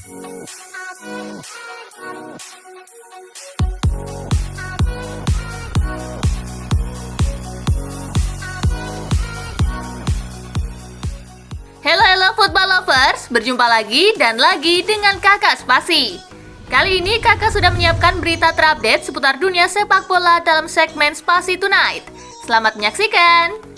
Halo football lovers, berjumpa lagi dan lagi dengan Kakak Spasi. Kali ini Kakak sudah menyiapkan berita terupdate seputar dunia sepak bola dalam segmen Spasi Tonight. Selamat menyaksikan.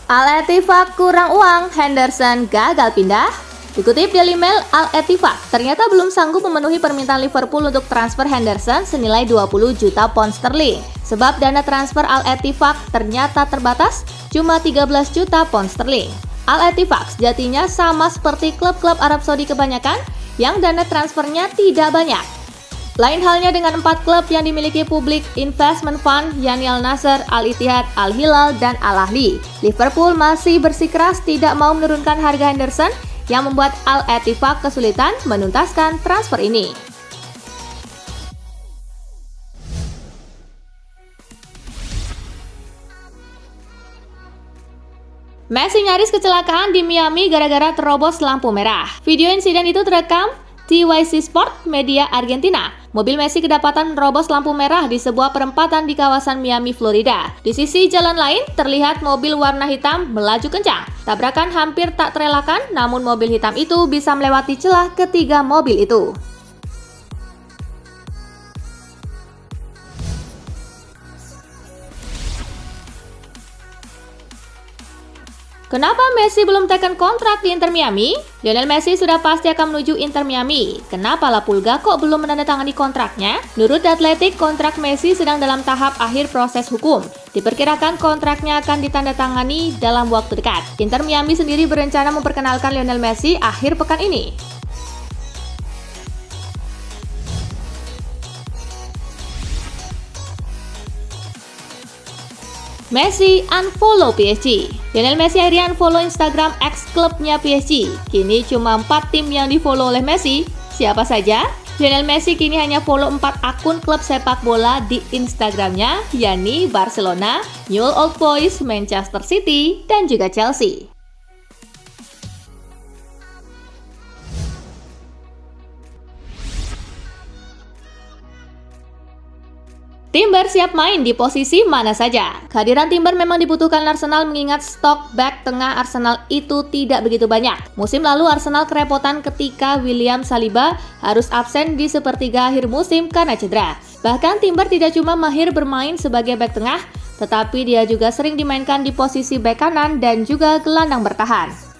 Al-Ettifaq kurang uang, Henderson gagal pindah. Dikutip Daily Mail, Al-Ettifaq ternyata belum sanggup memenuhi permintaan Liverpool untuk transfer Henderson senilai 20 juta pound sterling. Sebab dana transfer Al-Ettifaq ternyata terbatas, cuma 13 juta pound sterling. Al-Ettifaq sejatinya sama seperti klub-klub Arab Saudi kebanyakan, yang dana transfernya tidak banyak. Lain halnya dengan 4 klub yang dimiliki Public Investment Fund, yakni Al Nassr, Al Ittihad, Al Hilal, dan Al Ahly. Liverpool masih bersikeras tidak mau menurunkan harga Henderson, yang membuat Al-Ettifaq kesulitan menuntaskan transfer ini. Messi nyaris kecelakaan di Miami gara-gara terobos lampu merah. Video insiden itu terekam TYC Sport, media Argentina. Mobil Messi kedapatan menerobos lampu merah di sebuah perempatan di kawasan Miami, Florida. Di sisi jalan lain, terlihat mobil warna hitam melaju kencang. Tabrakan hampir tak terelakkan, namun mobil hitam itu bisa melewati celah ketiga mobil itu. Kenapa Messi belum tekan kontrak di Inter Miami? Lionel Messi sudah pasti akan menuju Inter Miami. Kenapa La Pulga kok belum menandatangani kontraknya? Menurut The Athletic, kontrak Messi sedang dalam tahap akhir proses hukum. Diperkirakan kontraknya akan ditandatangani dalam waktu dekat. Inter Miami sendiri berencana memperkenalkan Lionel Messi akhir pekan ini. Messi unfollow PSG. Lionel Messi akhirnya unfollow Instagram ex-klubnya PSG. Kini cuma 4 tim yang di-follow oleh Messi. Siapa saja? Lionel Messi kini hanya follow 4 akun klub sepak bola di Instagramnya, yakni Barcelona, Newell's Old Boys, Manchester City, dan juga Chelsea. Timber siap main di posisi mana saja. Kehadiran Timber memang dibutuhkan Arsenal mengingat stok back tengah Arsenal itu tidak begitu banyak. Musim lalu Arsenal kerepotan ketika William Saliba harus absen di sepertiga akhir musim karena cedera. Bahkan Timber tidak cuma mahir bermain sebagai back tengah, tetapi dia juga sering dimainkan di posisi back kanan dan juga gelandang bertahan.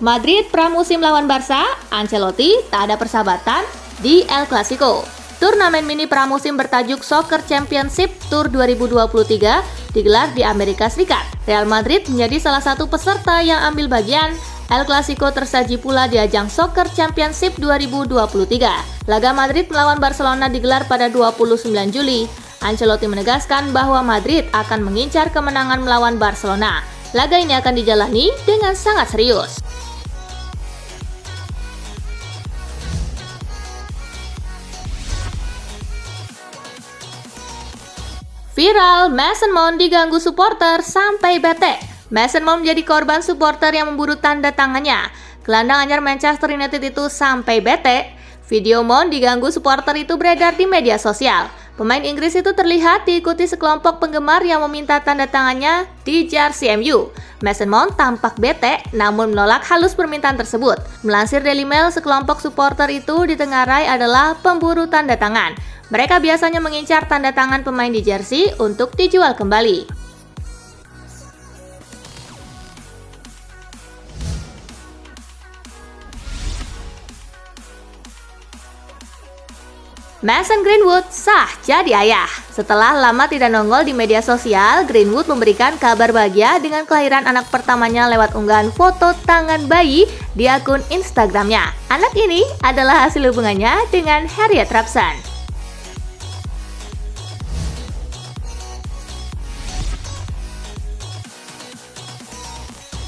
Madrid pramusim lawan Barca, Ancelotti tak ada persahabatan di El Clasico. Turnamen mini pramusim bertajuk Soccer Championship Tour 2023 digelar di Amerika Serikat. Real Madrid menjadi salah satu peserta yang ambil bagian. El Clasico tersaji pula di ajang Soccer Championship 2023. Laga Madrid melawan Barcelona digelar pada 29 Juli. Ancelotti menegaskan bahwa Madrid akan mengincar kemenangan melawan Barcelona. Laga ini akan dijalani dengan sangat serius. Viral, Mason Mount diganggu supporter sampai bete. Mason Mount menjadi korban supporter yang memburu tanda tangannya. Gelandang anyar Manchester United itu sampai bete. Video Mount diganggu supporter itu beredar di media sosial. Pemain Inggris itu terlihat diikuti sekelompok penggemar yang meminta tanda tangannya di jersey MU. Mason Mount tampak bete namun menolak halus permintaan tersebut. Melansir Daily Mail, sekelompok supporter itu ditengarai adalah pemburu tanda tangan. Mereka biasanya mengincar tanda tangan pemain di jersey untuk dijual kembali. Mason Greenwood sah jadi ayah. Setelah lama tidak nongol di media sosial, Greenwood memberikan kabar bahagia dengan kelahiran anak pertamanya lewat unggahan foto tangan bayi di akun Instagramnya. Anak ini adalah hasil hubungannya dengan Harriet Robson.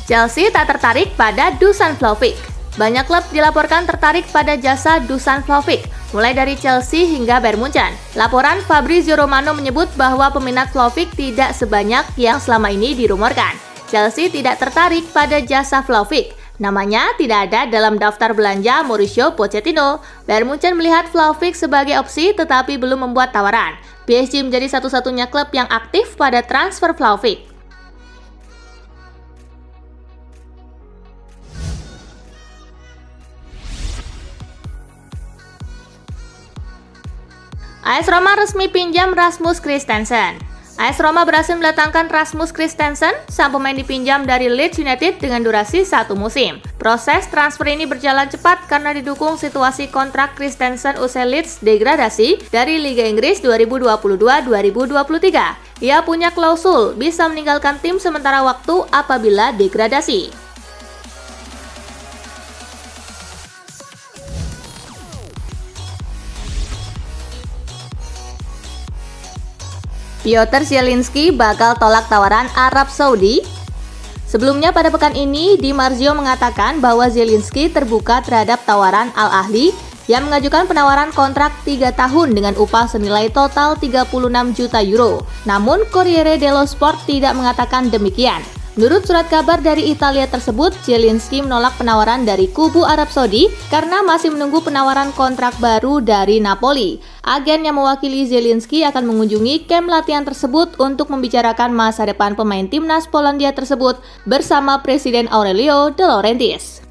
Chelsea tak tertarik pada Dusan Vlahovic. Banyak klub dilaporkan tertarik pada jasa Dusan Vlahovic, mulai dari Chelsea hingga Bayern Munchen. Laporan Fabrizio Romano menyebut bahwa peminat Vlahovic tidak sebanyak yang selama ini dirumorkan. Chelsea tidak tertarik pada jasa Vlahovic. Namanya tidak ada dalam daftar belanja Mauricio Pochettino. Bayern Munchen melihat Vlahovic sebagai opsi tetapi belum membuat tawaran. PSG menjadi satu-satunya klub yang aktif pada transfer Vlahovic. AS Roma resmi pinjam Rasmus Christensen. AS Roma berhasil mendatangkan Rasmus Christensen, sang pemain dipinjam dari Leeds United dengan durasi 1 musim. Proses transfer ini berjalan cepat karena didukung situasi kontrak Christensen usai Leeds degradasi dari Liga Inggris 2022-2023. Ia punya klausul bisa meninggalkan tim sementara waktu apabila degradasi. Piotr Zielinski bakal tolak tawaran Arab Saudi. Sebelumnya pada pekan ini, Di Marzio mengatakan bahwa Zielinski terbuka terhadap tawaran Al Ahly yang mengajukan penawaran kontrak 3 tahun dengan upah senilai total 36 juta euro. Namun, Corriere dello Sport tidak mengatakan demikian. Menurut surat kabar dari Italia tersebut, Zielinski menolak penawaran dari kubu Arab Saudi karena masih menunggu penawaran kontrak baru dari Napoli. Agen yang mewakili Zielinski akan mengunjungi kamp latihan tersebut untuk membicarakan masa depan pemain timnas Polandia tersebut bersama Presiden Aurelio De Laurentiis.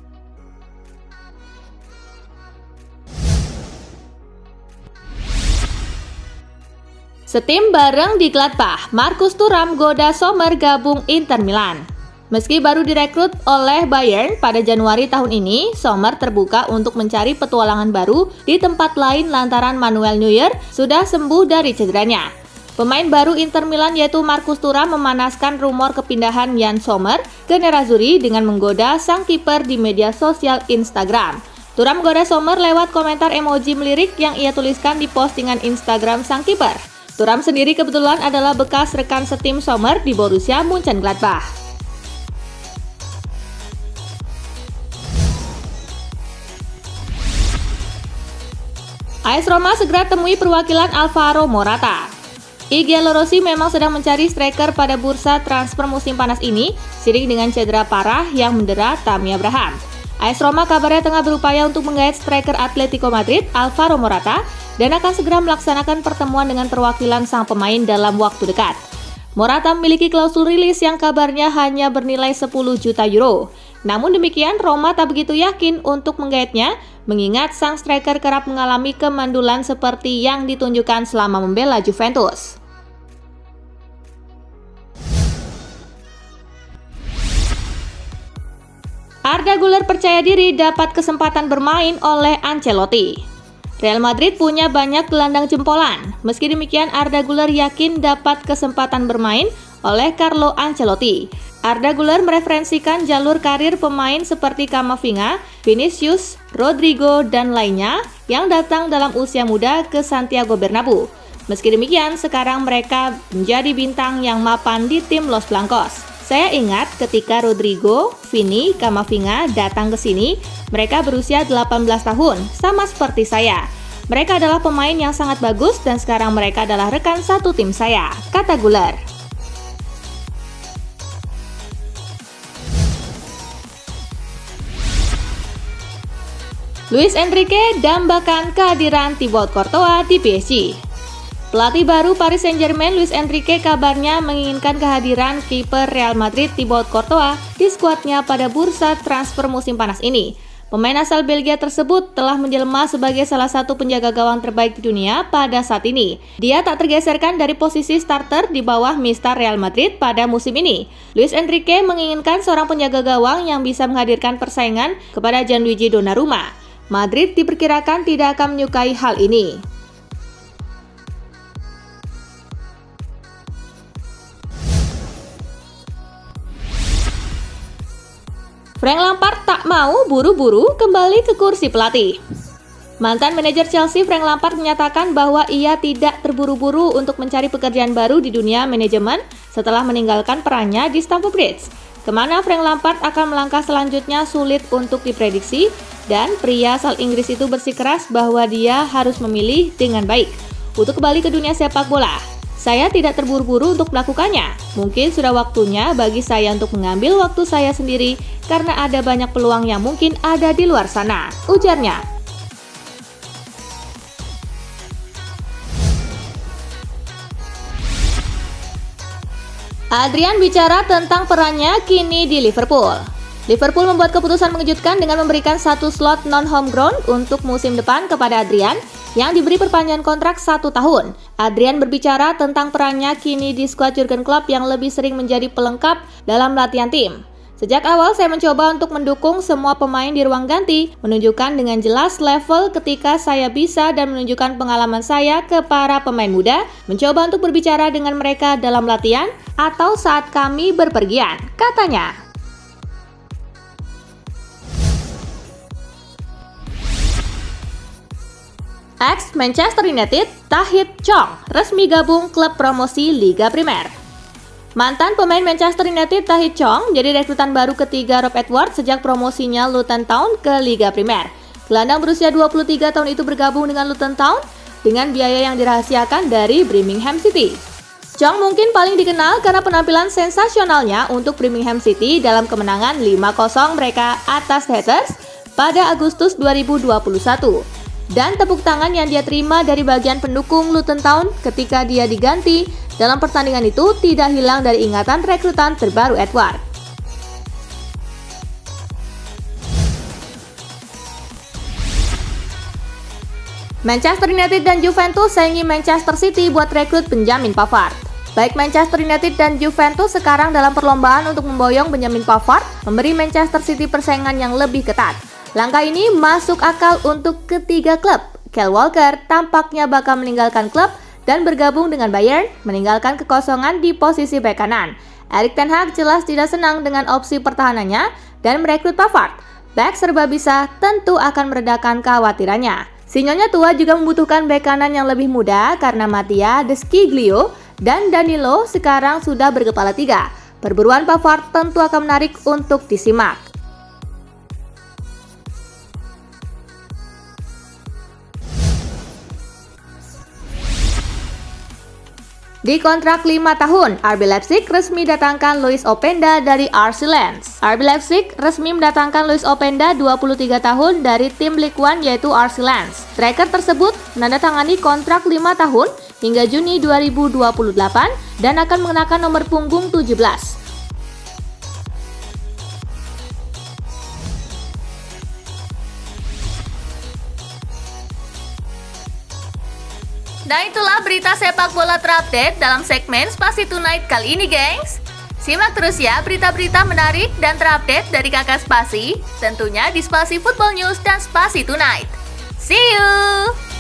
Setim bareng di Gladbach, Marcus Thuram goda Sommer gabung Inter Milan. Meski baru direkrut oleh Bayern pada Januari tahun ini, Sommer terbuka untuk mencari petualangan baru di tempat lain lantaran Manuel Neuer sudah sembuh dari cederanya. Pemain baru Inter Milan yaitu Marcus Thuram memanaskan rumor kepindahan Jan Sommer ke Nerazzurri dengan menggoda sang kiper di media sosial Instagram. Thuram goda Sommer lewat komentar emoji melirik yang ia tuliskan di postingan Instagram sang kiper. Thuram sendiri kebetulan adalah bekas rekan setim Sommer di Borussia Mönchengladbach. AS Roma segera temui perwakilan Alvaro Morata. Gianluigi Rossi memang sedang mencari striker pada bursa transfer musim panas ini, seiring dengan cedera parah yang mendera Tammy Abraham. AS Roma kabarnya tengah berupaya untuk menggait striker Atletico Madrid, Alvaro Morata, dan akan segera melaksanakan pertemuan dengan perwakilan sang pemain dalam waktu dekat. Morata memiliki klausul rilis yang kabarnya hanya bernilai 10 juta euro. Namun demikian, Roma tak begitu yakin untuk menggaitnya, mengingat sang striker kerap mengalami kemandulan seperti yang ditunjukkan selama membela Juventus. Arda Güler percaya diri dapat kesempatan bermain oleh Ancelotti. Real Madrid punya banyak gelandang jempolan. Meski demikian, Arda Güler yakin dapat kesempatan bermain oleh Carlo Ancelotti. Arda Güler mereferensikan jalur karir pemain seperti Camavinga, Vinicius, Rodrigo, dan lainnya yang datang dalam usia muda ke Santiago Bernabeu. Meski demikian, sekarang mereka menjadi bintang yang mapan di tim Los Blancos. Saya ingat ketika Rodrigo, Vini, Camavinga datang ke sini, mereka berusia 18 tahun, sama seperti saya. Mereka adalah pemain yang sangat bagus dan sekarang mereka adalah rekan satu tim saya, kata Güler. Luis Enrique dambakan kehadiran Thibaut Courtois di PSG. Pelatih baru Paris Saint-Germain Luis Enrique kabarnya menginginkan kehadiran kiper Real Madrid Thibaut Courtois di skuadnya pada bursa transfer musim panas ini. Pemain asal Belgia tersebut telah menjelma sebagai salah satu penjaga gawang terbaik di dunia pada saat ini. Dia tak tergeserkan dari posisi starter di bawah Mister Real Madrid pada musim ini. Luis Enrique menginginkan seorang penjaga gawang yang bisa menghadirkan persaingan kepada Gianluigi Donnarumma. Madrid diperkirakan tidak akan menyukai hal ini. Frank Lampard tak mau buru-buru kembali ke kursi pelatih. Mantan manajer Chelsea Frank Lampard menyatakan bahwa ia tidak terburu-buru untuk mencari pekerjaan baru di dunia manajemen setelah meninggalkan perannya di Stamford Bridge. Kemana Frank Lampard akan melangkah selanjutnya sulit untuk diprediksi, dan pria asal Inggris itu bersikeras bahwa dia harus memilih dengan baik untuk kembali ke dunia sepak bola. Saya tidak terburu-buru untuk melakukannya. Mungkin sudah waktunya bagi saya untuk mengambil waktu saya sendiri karena ada banyak peluang yang mungkin ada di luar sana, ujarnya. Adrian bicara tentang perannya kini di Liverpool. Liverpool membuat keputusan mengejutkan dengan memberikan satu slot non-home ground untuk musim depan kepada Adrian yang diberi perpanjangan kontrak 1 tahun. Adrian berbicara tentang perannya kini di skuad Jurgen Klopp yang lebih sering menjadi pelengkap dalam latihan tim. Sejak awal saya mencoba untuk mendukung semua pemain di ruang ganti, menunjukkan dengan jelas level ketika saya bisa dan menunjukkan pengalaman saya ke para pemain muda, mencoba untuk berbicara dengan mereka dalam latihan atau saat kami berpergian, katanya. Ex Manchester United, Tahith Chong, resmi gabung klub promosi Liga Primer. Mantan pemain Manchester United Tahith Chong jadi rekrutan baru ketiga Rob Edwards sejak promosinya Luton Town ke Liga Primer. Gelandang berusia 23 tahun itu bergabung dengan Luton Town dengan biaya yang dirahasiakan dari Birmingham City. Chong mungkin paling dikenal karena penampilan sensasionalnya untuk Birmingham City dalam kemenangan 5-0 mereka atas Hatters pada Agustus 2021. Dan tepuk tangan yang dia terima dari bagian pendukung Luton Town ketika dia diganti dalam pertandingan itu tidak hilang dari ingatan rekrutan terbaru Edward. Manchester United dan Juventus saingi Manchester City buat rekrut Benjamin Pavard. Baik Manchester United dan Juventus sekarang dalam perlombaan untuk memboyong Benjamin Pavard, memberi Manchester City persaingan yang lebih ketat. Langkah ini masuk akal untuk ketiga klub. Kyle Walker tampaknya bakal meninggalkan klub dan bergabung dengan Bayern, meninggalkan kekosongan di posisi bek kanan. Erik ten Hag jelas tidak senang dengan opsi pertahanannya dan merekrut Pavard. Bek serba bisa tentu akan meredakan kekhawatirannya. Si nyonya tua juga membutuhkan bek kanan yang lebih muda karena Mattia De Sciglio dan Danilo sekarang sudah berkepala tiga. Perburuan Pavard tentu akan menarik untuk disimak. Di kontrak 5 tahun, RB Leipzig resmi datangkan Luis Openda dari RC Lens. RB Leipzig resmi mendatangkan Luis Openda 23 tahun dari tim Ligue 1 yaitu RC Lens. Striker tersebut menandatangani kontrak 5 tahun hingga Juni 2028 dan akan mengenakan nomor punggung 17. Nah itulah berita sepak bola terupdate dalam segmen Spasi Tonight kali ini gengs. Simak terus ya berita-berita menarik dan terupdate dari kakak Spasi, tentunya di Spasi Football News dan Spasi Tonight. See you!